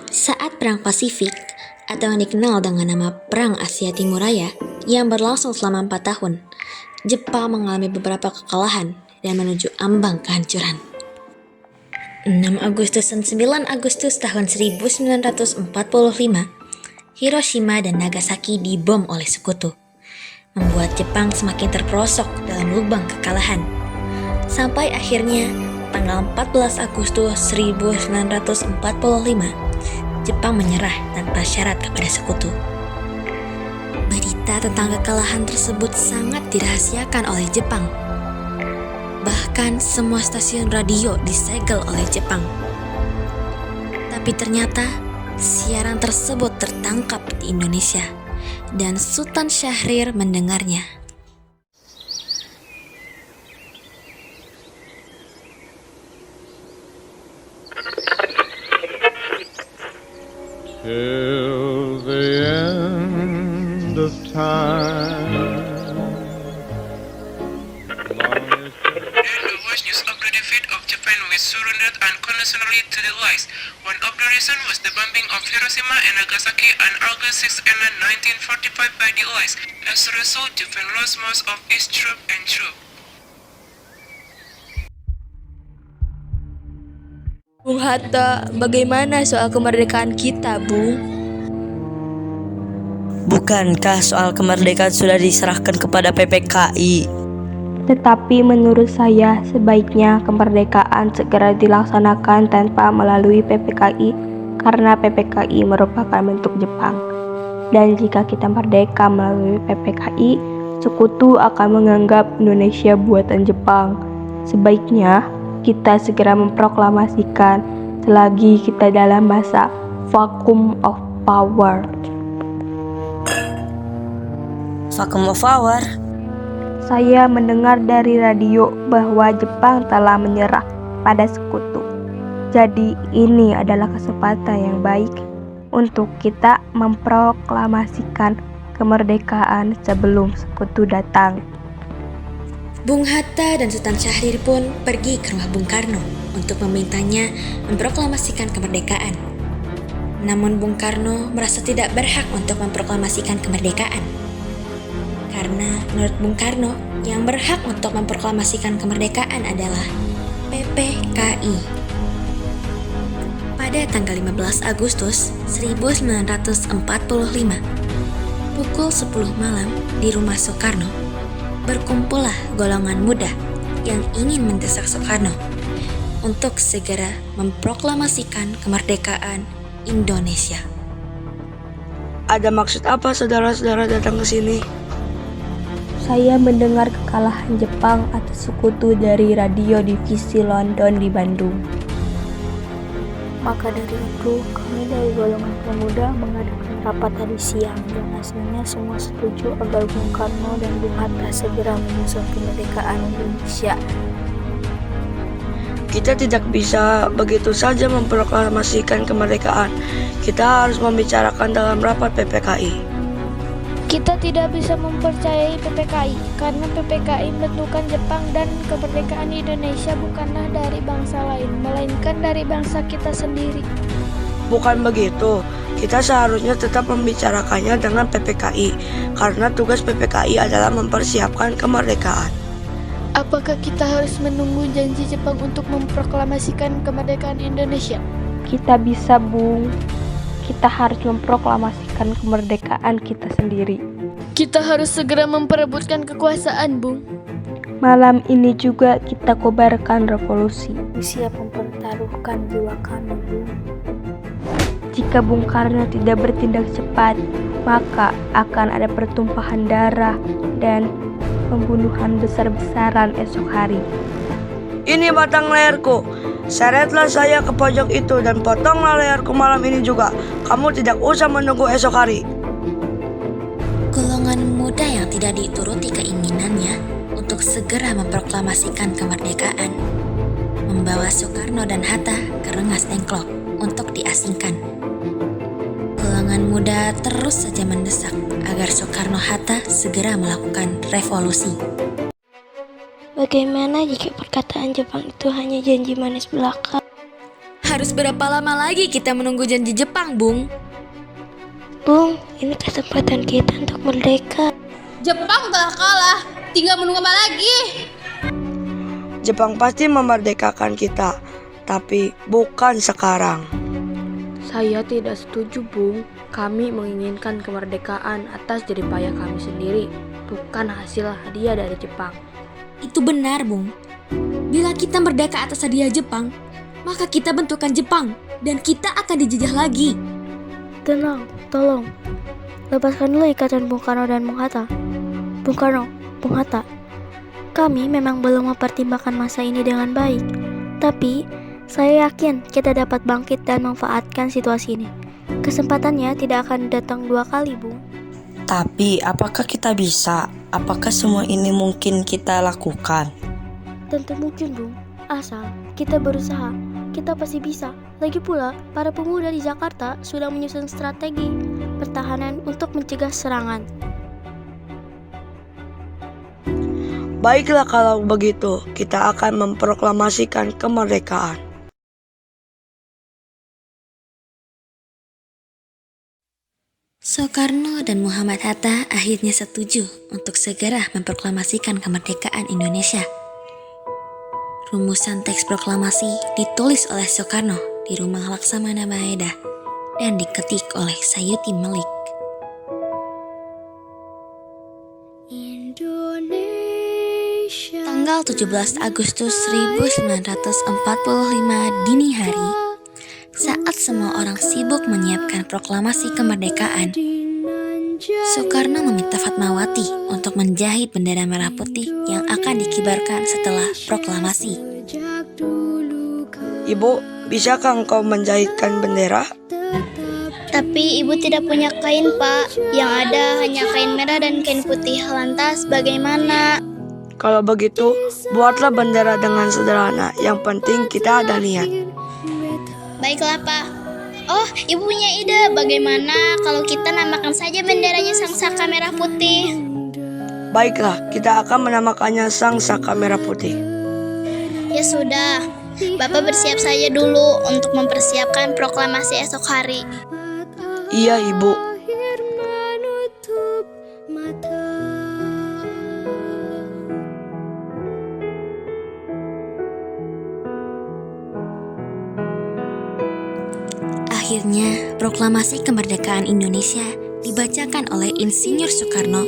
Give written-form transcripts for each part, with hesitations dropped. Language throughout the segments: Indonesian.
Saat Perang Pasifik, atau yang dikenal dengan nama Perang Asia Timur Raya, yang berlangsung selama 4 tahun, Jepang mengalami beberapa kekalahan dan menuju ambang kehancuran. 6 Agustus dan 9 Agustus tahun 1945, Hiroshima dan Nagasaki dibom oleh sekutu, membuat Jepang semakin terperosok dalam lubang kekalahan. Sampai akhirnya, tanggal 14 Agustus 1945, Jepang menyerah tanpa syarat kepada sekutu. Berita tentang kekalahan tersebut sangat dirahasiakan oleh Jepang. Bahkan semua stasiun radio disegel oleh Jepang. Tapi ternyata siaran tersebut tertangkap di Indonesia dan Sultan Syahrir mendengarnya. Till the end of time. The worst news of the defeat of Japan was surrendered unconditionally to the Allies. One of the reasons was the bombing of Hiroshima and Nagasaki on August 6 and 1945 by the Allies. As a result, Japan lost most of its troops and troops. Bung Hatta, bagaimana soal kemerdekaan kita, Bung? Bukankah soal kemerdekaan sudah diserahkan kepada PPKI? Tetapi menurut saya sebaiknya kemerdekaan segera dilaksanakan tanpa melalui PPKI karena PPKI merupakan bentuk Jepang. Dan jika kita merdeka melalui PPKI, sekutu akan menganggap Indonesia buatan Jepang. Sebaiknya kita segera memproklamasikan selagi kita dalam masa vacuum of power. Vacuum of power? Saya mendengar dari radio bahwa Jepang telah menyerah pada sekutu. Jadi ini adalah kesempatan yang baik untuk kita memproklamasikan kemerdekaan sebelum sekutu datang. Bung Hatta dan Sultan Syahrir pun pergi ke rumah Bung Karno untuk memintanya memproklamasikan kemerdekaan. Namun Bung Karno merasa tidak berhak untuk memproklamasikan kemerdekaan. Karena menurut Bung Karno, yang berhak untuk memproklamasikan kemerdekaan adalah PPKI. Pada tanggal 15 Agustus 1945, pukul 10 malam di rumah Soekarno, berkumpullah golongan muda yang ingin mendesak Soekarno untuk segera memproklamasikan kemerdekaan Indonesia. Ada maksud apa saudara-saudara datang ke sini? Saya mendengar kekalahan Jepang atas sekutu dari radio divisi London di Bandung. Maka dari itu, kami dari golongan pemuda mengadakan rapat tadi siang dan hasilnya semua setuju agar Bung Karno dan Bung Hatta segera menyusun kemerdekaan Indonesia. Kita tidak bisa begitu saja memproklamasikan kemerdekaan. Kita harus membicarakan dalam rapat PPKI. Kita tidak bisa mempercayai PPKI karena PPKI bentukan Jepang dan kemerdekaan Indonesia bukanlah dari bangsa lain, melainkan dari bangsa kita sendiri. Bukan begitu, kita seharusnya tetap membicarakannya dengan PPKI karena tugas PPKI adalah mempersiapkan kemerdekaan. Apakah kita harus menunggu janji Jepang untuk memproklamasikan kemerdekaan Indonesia? Kita bisa, Bung. Kita harus memproklamasikan kemerdekaan kita sendiri. Kita harus segera memperebutkan kekuasaan, Bung. Malam ini juga kita kobarkan revolusi. Siap mempertaruhkan jiwa kami, Bung. Jika Bung Karno tidak bertindak cepat, maka akan ada pertumpahan darah dan pembunuhan besar-besaran esok hari. Ini batang leherku. Seretlah saya ke pojok itu dan potonglah leherku malam ini juga. Kamu tidak usah menunggu esok hari. Golongan muda yang tidak dituruti keinginannya untuk segera memproklamasikan kemerdekaan membawa Soekarno dan Hatta ke Rengas Dengklok untuk diasingkan. Golongan muda terus saja mendesak agar Soekarno-Hatta segera melakukan revolusi. Bagaimana jika perkataan Jepang itu hanya janji manis belaka? Harus berapa lama lagi kita menunggu janji Jepang, Bung? Bung, ini kesempatan kita untuk merdeka. Jepang telah kalah, tinggal menunggu apa lagi? Jepang pasti memerdekakan kita, tapi bukan sekarang. Saya tidak setuju, Bung. Kami menginginkan kemerdekaan atas jeripayah kami sendiri, bukan hasil hadiah dari Jepang. Itu benar, Bung. Bila kita merdeka atas hadiah Jepang, maka kita bentukan Jepang dan kita akan dijajah lagi. Tenang, tolong. Lepaskan dulu ikatan Bung Karno dan Bung Hatta. Bung Karno, Bung Hatta. Kami memang belum mempertimbangkan masa ini dengan baik. Tapi, saya yakin kita dapat bangkit dan memanfaatkan situasi ini. Kesempatannya tidak akan datang 2 kali, Bung. Tapi, apakah kita bisa? Apakah semua ini mungkin kita lakukan? Tentu mungkin, Bung. Asal kita berusaha, kita pasti bisa. Lagi pula, para pemuda di Jakarta sudah menyusun strategi pertahanan untuk mencegah serangan. Baiklah kalau begitu, kita akan memproklamasikan kemerdekaan. Soekarno dan Muhammad Hatta akhirnya setuju untuk segera memproklamasikan kemerdekaan Indonesia. Rumusan teks proklamasi ditulis oleh Soekarno di rumah Laksamana Maeda dan diketik oleh Sayuti Melik. Tanggal 17 Agustus 1945 dini hari, saat semua orang sibuk menyiapkan proklamasi kemerdekaan, Soekarno meminta Fatmawati untuk menjahit bendera merah putih yang akan dikibarkan setelah proklamasi. Ibu, bisakah engkau menjahitkan bendera? Tapi ibu tidak punya kain, Pak. Yang ada hanya kain merah dan kain putih. Lantas bagaimana? Kalau begitu, buatlah bendera dengan sederhana. Yang penting kita ada niat. Baiklah, Pak. Oh, ibu punya ide. Bagaimana kalau kita namakan saja benderanya Sang Saka Merah Putih? Baiklah, kita akan menamakannya Sang Saka Merah Putih. Ya sudah, Bapak bersiap saja dulu untuk mempersiapkan proklamasi esok hari. Iya, Ibu. Akhirnya, proklamasi kemerdekaan Indonesia dibacakan oleh Insinyur Soekarno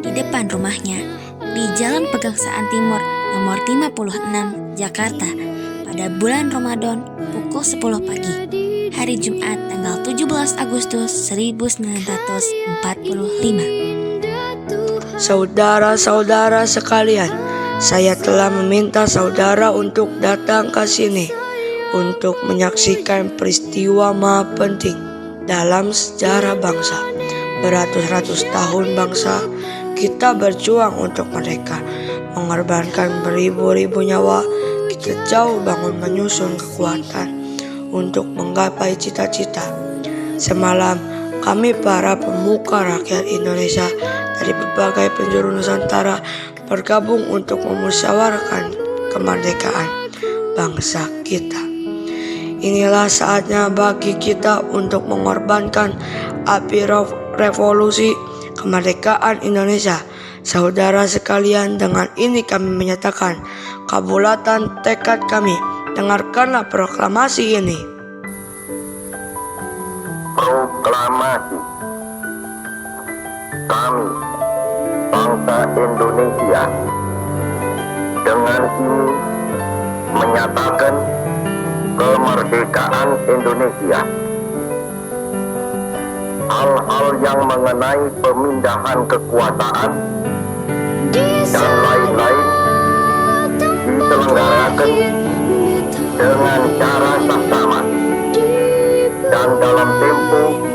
di depan rumahnya di Jalan Pegangsaan Timur nomor 56, Jakarta pada bulan Ramadan pukul 10 pagi, hari Jumat tanggal 17 Agustus 1945. Saudara-saudara sekalian, saya telah meminta saudara untuk datang ke sini untuk menyaksikan peristiwa maha penting dalam sejarah bangsa. Beratus-ratus tahun bangsa kita berjuang untuk merdeka, mengorbankan beribu-ribu nyawa. Kita jauh bangun menyusun kekuatan untuk menggapai cita-cita. Semalam kami para pemuka rakyat Indonesia dari berbagai penjuru Nusantara bergabung untuk memusyawarahkan kemerdekaan bangsa kita. Inilah saatnya bagi kita untuk mengorbankan api revolusi kemerdekaan Indonesia. Saudara sekalian, dengan ini kami menyatakan kabulatan tekad kami. Dengarkanlah proklamasi ini. Proklamasi. Kami, bangsa Indonesia, dengan ini menyatakan kemerdekaan Indonesia. Hal-hal yang mengenai pemindahan kekuasaan dan lain-lain diselenggarakan dengan cara saksama dan dalam tempo